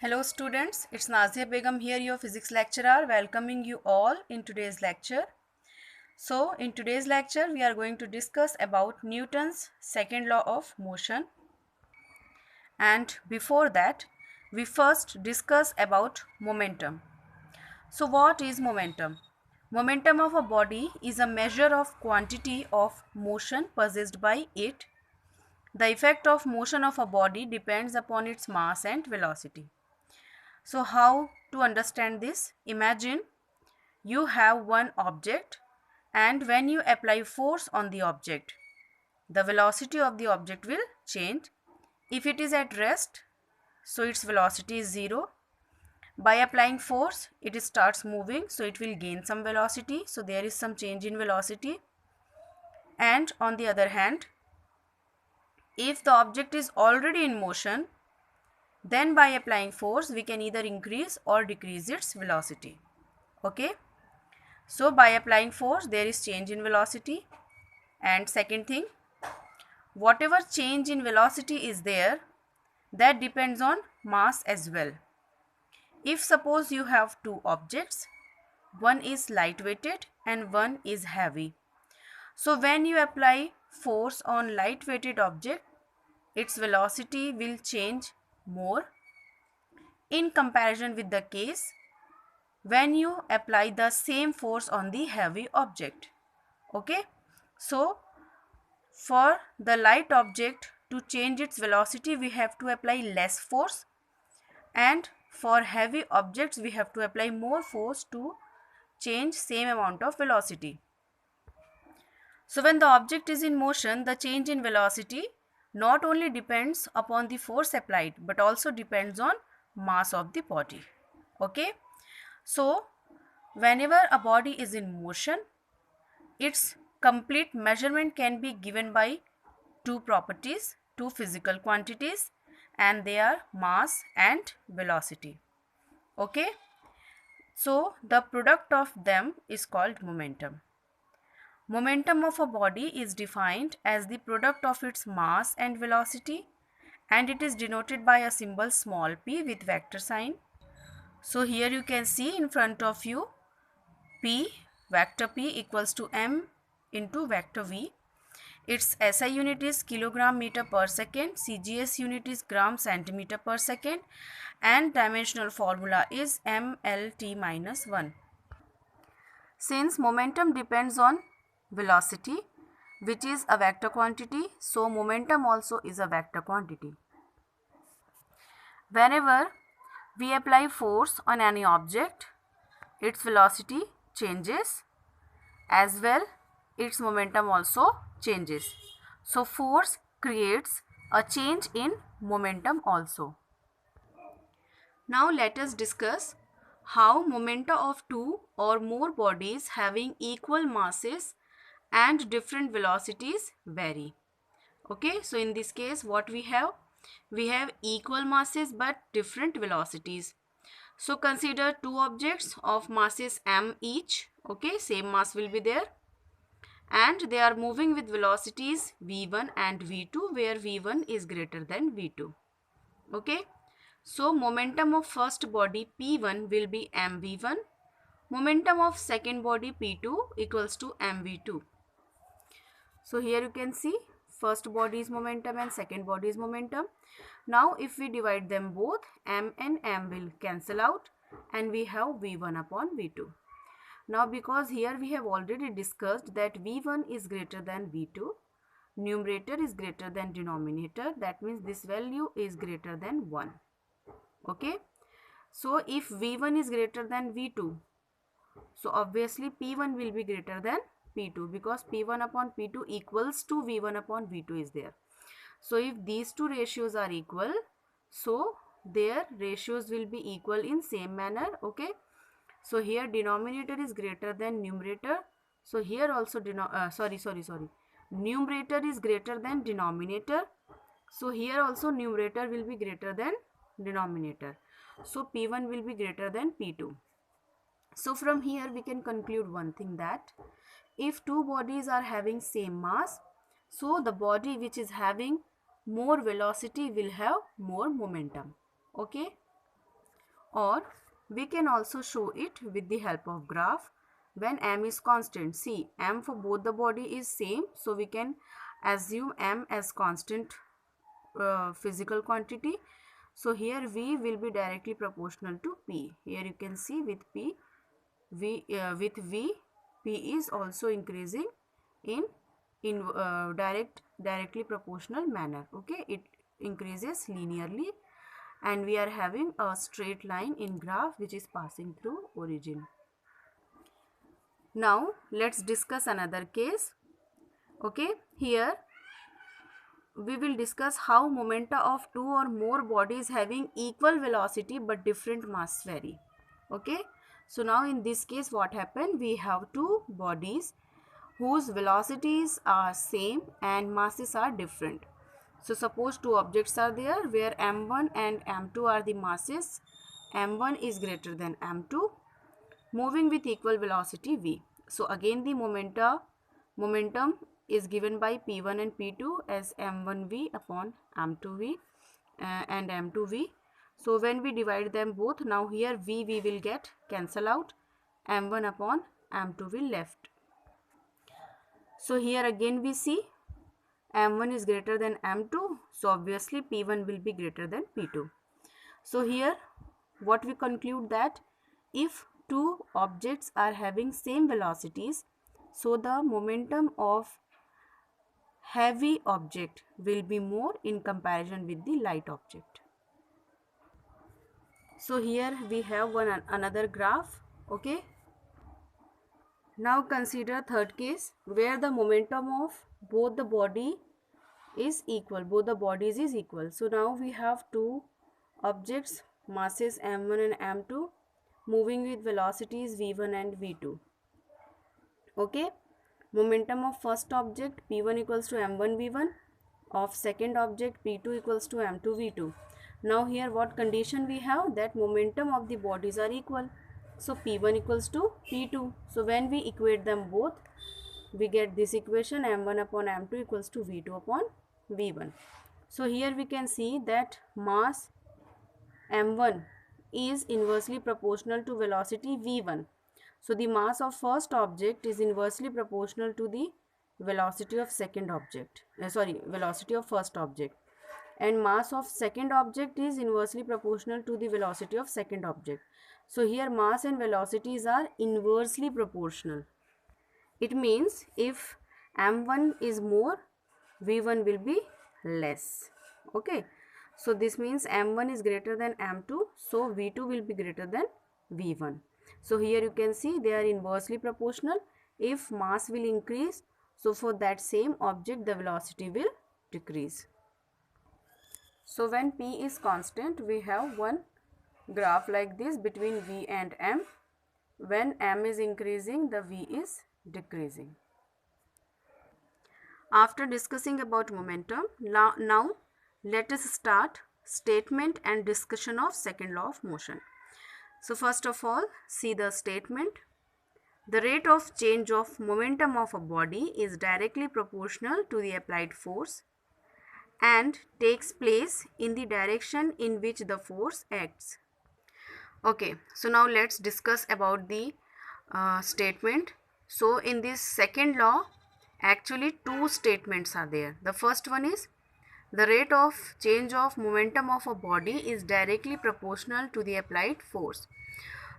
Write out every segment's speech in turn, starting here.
Hello students, it's Nazia Begum here, your physics lecturer, welcoming you all in today's lecture. So in today's lecture we are going to discuss about Newton's second law of motion, and before that we first discuss about momentum. So what is momentum? Momentum of a body is a measure of quantity of motion possessed by it. The effect of motion of a body depends upon its mass and velocity. So how to understand this? Imagine you have one object, and when you apply force on the object, the velocity of the object will change. If it is at rest, so its velocity is 0. By applying force, it starts moving, so it will gain some velocity, so there is some change in velocity. And on the other hand, if the object is already in motion, then by applying force we can either increase or decrease its velocity. Okay, so by applying force there is change in velocity. And second thing, whatever change in velocity is there, that depends on mass as well. If suppose you have two objects, one is light-weighted and one is heavy. So when you apply force on light-weighted object, its velocity will change more in comparison with the case when you apply the same force on the heavy object. Okay, so for the light object to change its velocity we have to apply less force, and for heavy objects we have to apply more force to change same amount of velocity. So when the object is in motion, the change in velocity not only depends upon the force applied but also depends on mass of the body. Okay, so whenever a body is in motion, its complete measurement can be given by two properties, two physical quantities, and they are mass and velocity. Okay, so the product of them is called momentum. Momentum of a body is defined as the product of its mass and velocity, and it is denoted by a symbol small p with vector sign. So here you can see in front of you p, vector p equals to m into vector v. Its SI unit is kilogram meter per second, CGS unit is gram centimeter per second, and dimensional formula is mLt minus 1. Since momentum depends on velocity, which is a vector quantity, so momentum also is a vector quantity. Whenever we apply force on any object, its velocity changes, as well its momentum also changes. So force creates a change in momentum also. Now let us discuss how momenta of two or more bodies having equal masses and different velocities vary. Okay, so in this case what we have? We have equal masses but different velocities. So consider two objects of masses m each. Okay, same mass will be there, and they are moving with velocities v1 and v2, where v1 is greater than v2. Okay, so momentum of first body p1 will be mv1, momentum of second body p2 equals to mv2. So here you can see first body's momentum and second body's momentum. Now if we divide them both, m and m will cancel out and we have v1 upon v2. Now because here we have already discussed that v1 is greater than v2, numerator is greater than denominator, that means this value is greater than 1. Okay, so if v1 is greater than v2, so obviously p1 will be greater than p2, because p1 upon p2 equals to v1 upon v2 is there. So if these two ratios are equal, so their ratios will be equal in same manner. Okay, so here denominator is greater than numerator, so here also numerator is greater than denominator, so here also numerator will be greater than denominator, so p1 will be greater than p2. So from here we can conclude one thing, that if two bodies are having same mass, so the body which is having more velocity will have more momentum. Okay, or we can also show it with the help of graph. When m is constant, see, m for both the body is same, so we can assume m as constant physical quantity. So here v will be directly proportional to p. Here you can see with p is also increasing in directly proportional manner. Okay, it increases linearly, and we are having a straight line in graph which is passing through origin. Now let's discuss another case. Okay, here we will discuss how momenta of two or more bodies having equal velocity but different mass vary. Okay, so now in this case what happened, we have two bodies whose velocities are same and masses are different. So suppose two objects are there where m1 and m2 are the masses. m1 is greater than m2, moving with equal velocity v. So again the momentum is given by p1 and p2 as m1v upon m2v and m2v. So when we divide them both, now here v will get cancel out, m1 upon m2 will left. So here again we see m1 is greater than m2, so obviously p1 will be greater than p2. So here what we conclude, that if two objects are having same velocities, so the momentum of heavy object will be more in comparison with the light object. So here we have another graph. Okay, now consider third case where the momentum of both the bodies is equal. So now we have two objects, masses m1 and m2, moving with velocities v1 and v2. Okay, momentum of first object p1 equals to m1 v1, of second object p2 equals to m2 v2. Now here what condition we have, that momentum of the bodies are equal, so p1 equals to p2. So when we equate them both, we get this equation, m1 upon m2 equals to v2 upon v1. So here we can see that mass m1 is inversely proportional to velocity v1. So the mass of first object is inversely proportional to the velocity of second object, velocity of first object, and mass of second object is inversely proportional to the velocity of second object. So here mass and velocities are inversely proportional. It means if m1 is more, v1 will be less. Okay, so this means m1 is greater than m2, so v2 will be greater than v1. So here you can see they are inversely proportional. If mass will increase, so for that same object the velocity will decrease. So when p is constant, we have one graph like this between v and m. When m is increasing, the v is decreasing. After discussing about momentum, now let us start statement and discussion of second law of motion. So first of all, see the statement. The rate of change of momentum of a body is directly proportional to the applied force and takes place in the direction in which the force acts. Okay, so now let's discuss about the statement. So in this second law, actually two statements are there. The first one is the rate of change of momentum of a body is directly proportional to the applied force.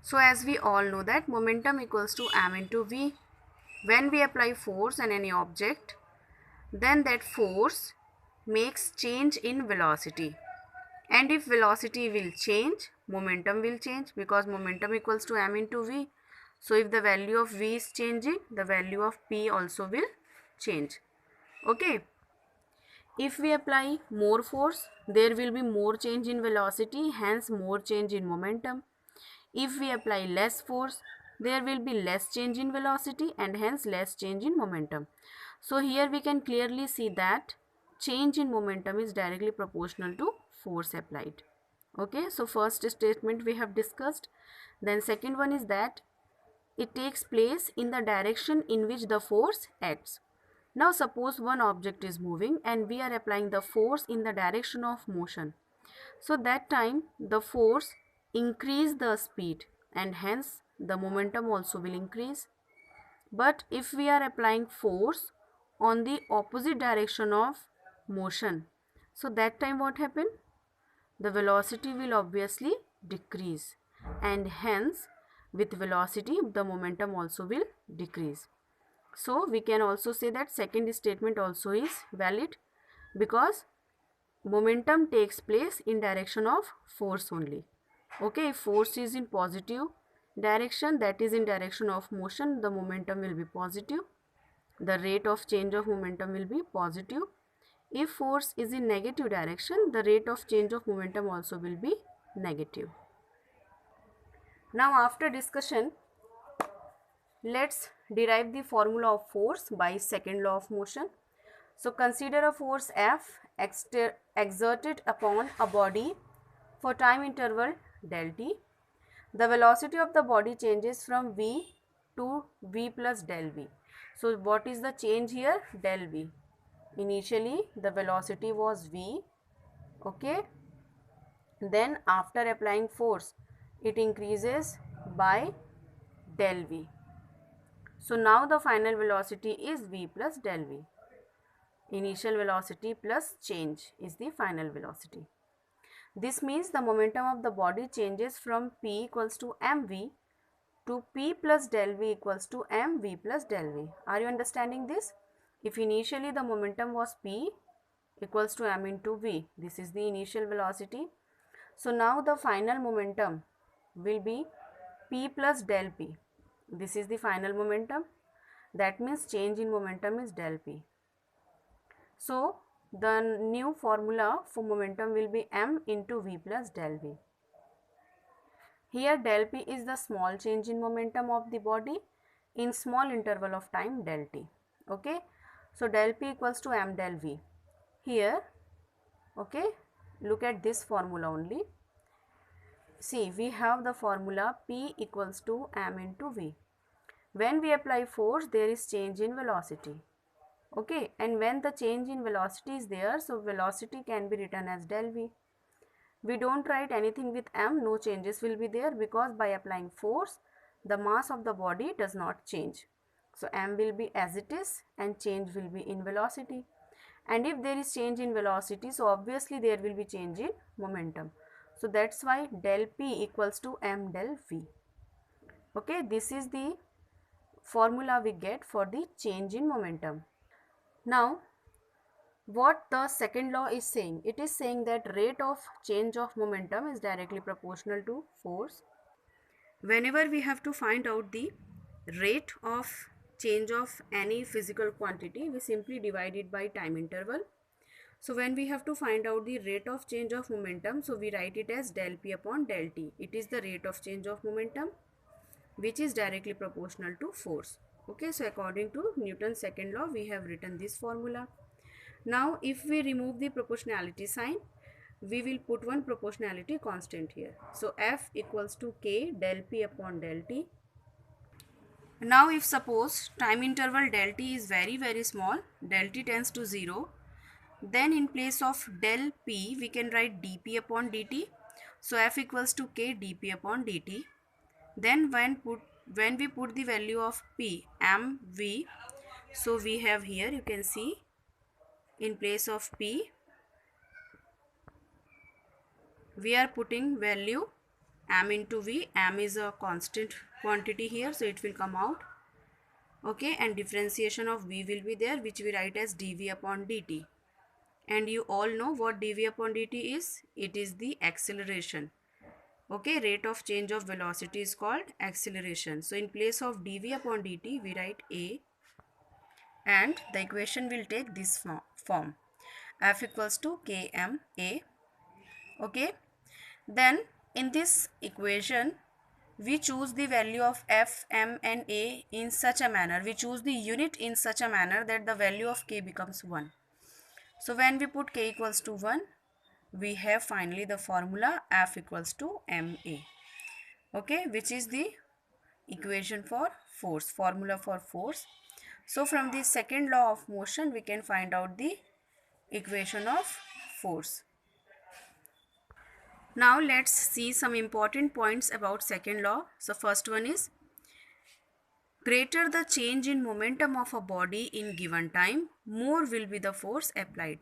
So as we all know that momentum equals to m into v. When we apply force on any object, then that force makes change in velocity, and if velocity will change, momentum will change, because momentum equals to m into v. So if the value of v is changing, the value of p also will change. Okay, if we apply more force, there will be more change in velocity, hence more change in momentum. If we apply less force, there will be less change in velocity and hence less change in momentum. So here we can clearly see that change in momentum is directly proportional to force applied. Okay, so first statement we have discussed. Then second one is that it takes place in the direction in which the force acts. Now suppose one object is moving and we are applying the force in the direction of motion. So that time the force increase the speed, and hence the momentum also will increase. But if we are applying force on the opposite direction of motion, so that time what happen? The velocity will obviously decrease, and hence with velocity the momentum also will decrease. So we can also say that second statement also is valid, because momentum takes place in direction of force only. Okay, if force is in positive direction, that is in direction of motion, the momentum will be positive, the rate of change of momentum will be positive. If force is in negative direction, the rate of change of momentum also will be negative. Now after discussion, let's derive the formula of force by second law of motion. So consider a force F exerted upon a body for time interval del t. The velocity of the body changes from v to v plus del v. So what is the change here? Del v. Initially the velocity was v, okay. Then after applying force, it increases by del v. So now the final velocity is v plus del v. Initial velocity plus change is the final velocity. This means the momentum of the body changes from p equals to mv to p plus del v equals to mv plus del v. Are you understanding this? If initially the momentum was p equals to m into v, this is the initial velocity. So now the final momentum will be p plus del p. This is the final momentum. That means change in momentum is del p. So the new formula for momentum will be m into v plus del v. Here del p is the small change in momentum of the body in small interval of time del t. Okay. So del p equals to m del v. Here, okay, look at this formula only. See, we have the formula p equals to m into v. When we apply force, there is change in velocity. Okay, and when the change in velocity is there, so velocity can be written as del v. We don't write anything with m, no changes will be there, because by applying force, the mass of the body does not change. So m will be as it is and change will be in velocity. And if there is change in velocity, so obviously there will be change in momentum. So that's why del p equals to m del v. Okay, this is the formula we get for the change in momentum. Now, what the second law is saying? It is saying that rate of change of momentum is directly proportional to force. Whenever we have to find out the rate of change of any physical quantity, we simply divide it by time interval. So when we have to find out the rate of change of momentum, so we write it as del p upon del t. It is the rate of change of momentum which is directly proportional to force. Okay, so according to Newton's second law, we have written this formula. Now if we remove the proportionality sign, we will put one proportionality constant here. So F equals to K del P upon del T. Now if suppose time interval del T is very small, del T tends to 0, then in place of del P we can write dP upon dt. So F equals to K dP upon dt. Then when we put the value of P, mv, so we have here, you can see, in place of P we are putting value m into v. M is a constant quantity here, so it will come out. Okay, and differentiation of v will be there, which we write as dv upon dt. And you all know what dv upon dt is. It is the acceleration. Okay, rate of change of velocity is called acceleration. So in place of dv upon dt, we write a, and the equation will take this form. F equals to kma. Okay, then in this equation, we choose the value of f, m and a in such a manner. We choose the unit in such a manner that the value of k becomes 1. So when we put k equals to 1, we have finally the formula F equals to ma. Okay, which is the equation for force, formula for force. So from the second law of motion, we can find out the equation of force. Now let's see some important points about second law. So first one is, greater the change in momentum of a body in given time, more will be the force applied.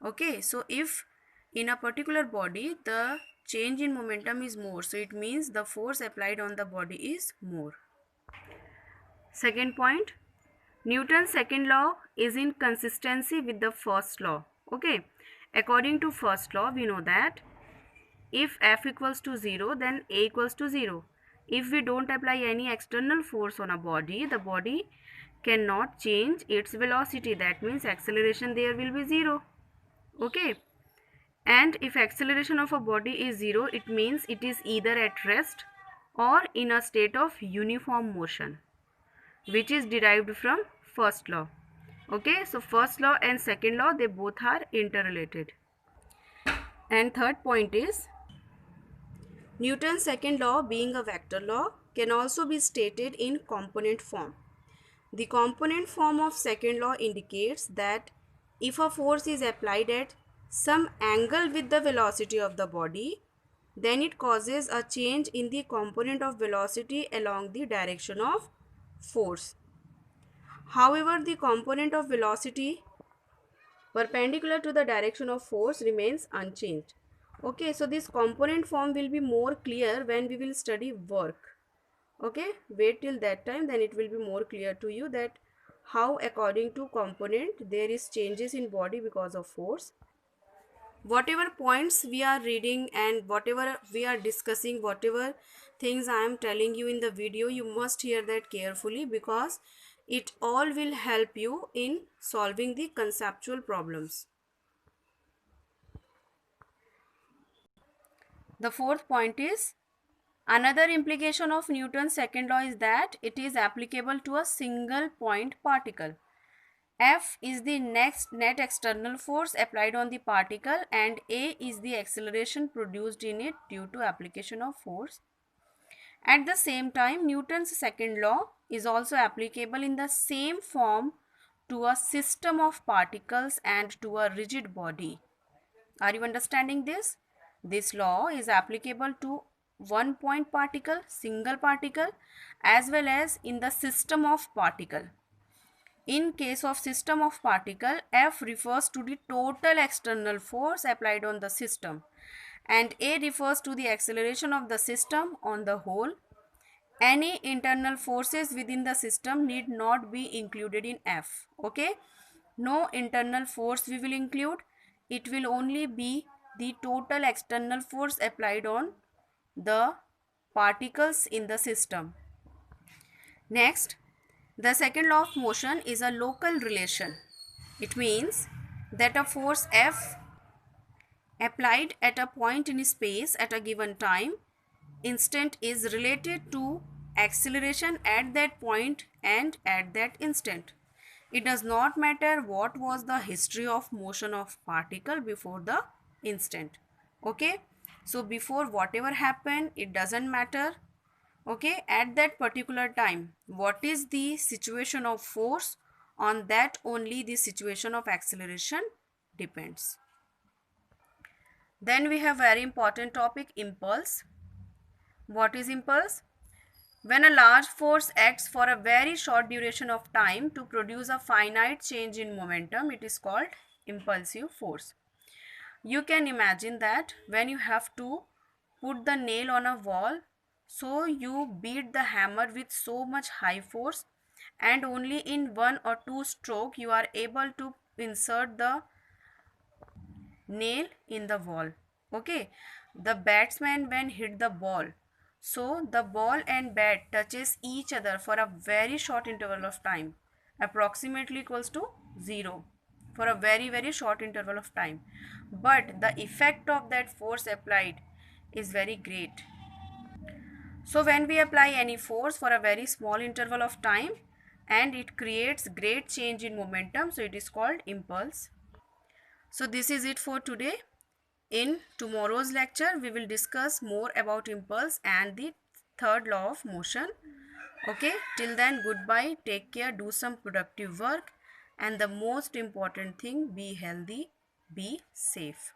Okay, so if in a particular body the change in momentum is more, so it means the force applied on the body is more. Second point, Newton's second law is in consistency with the first law. Okay, according to first law, we know that if F equals to 0, then A equals to 0. If we don't apply any external force on a body, the body cannot change its velocity. That means acceleration there will be 0. Okay. And if acceleration of a body is 0, it means it is either at rest or in a state of uniform motion, which is derived from first law. Okay, so first law and second law, they both are interrelated. And third point is, Newton's second law, being a vector law, can also be stated in component form. The component form of second law indicates that if a force is applied at some angle with the velocity of the body, then it causes a change in the component of velocity along the direction of force. However, the component of velocity perpendicular to the direction of force remains unchanged. Okay, so this component form will be more clear when we will study work. Okay, wait till that time, then it will be more clear to you that how according to component there is changes in body because of force. Whatever points we are reading and whatever we are discussing, whatever things I am telling you in the video, you must hear that carefully, because it all will help you in solving the conceptual problems. The fourth point is, another implication of Newton's second law is that it is applicable to a single point particle. F is the net external force applied on the particle, and A is the acceleration produced in it due to application of force. At the same time, Newton's second law is also applicable in the same form to a system of particles and to a rigid body. Are you understanding this? This law is applicable to one point particle, single particle, as well as in the system of particle. In case of system of particle, F refers to the total external force applied on the system, and A refers to the acceleration of the system on the whole. Any internal forces within the system need not be included in F. Okay, no internal force we will include. It will only be the total external force applied on the particles in the system. Next, the second law of motion is a local relation. It means that a force F applied at a point in space at a given time instant is related to acceleration at that point and at that instant. It does not matter what was the history of motion of particle before the instant. Okay, so before whatever happened, it doesn't matter. Okay, at that particular time, what is the situation of force, on that only the situation of acceleration depends. Then we have very important topic, impulse. What is impulse? When a large force acts for a very short duration of time to produce a finite change in momentum, it is called impulsive force. You can imagine that when you have to put the nail on a wall, so you beat the hammer with so much high force, and only in one or two stroke you are able to insert the nail in the wall. Okay, the batsman when hit the ball, so the ball and bat touches each other for a very short interval of time, approximately equals to 0, for a very short interval of time, but the effect of that force applied is very great. So when we apply any force for a very small interval of time and it creates great change in momentum, so it is called impulse. So this is it for today. In tomorrow's lecture, we will discuss more about impulse and the third law of motion. Okay, till then, goodbye, take care, do some productive work, and the most important thing, be healthy, be safe.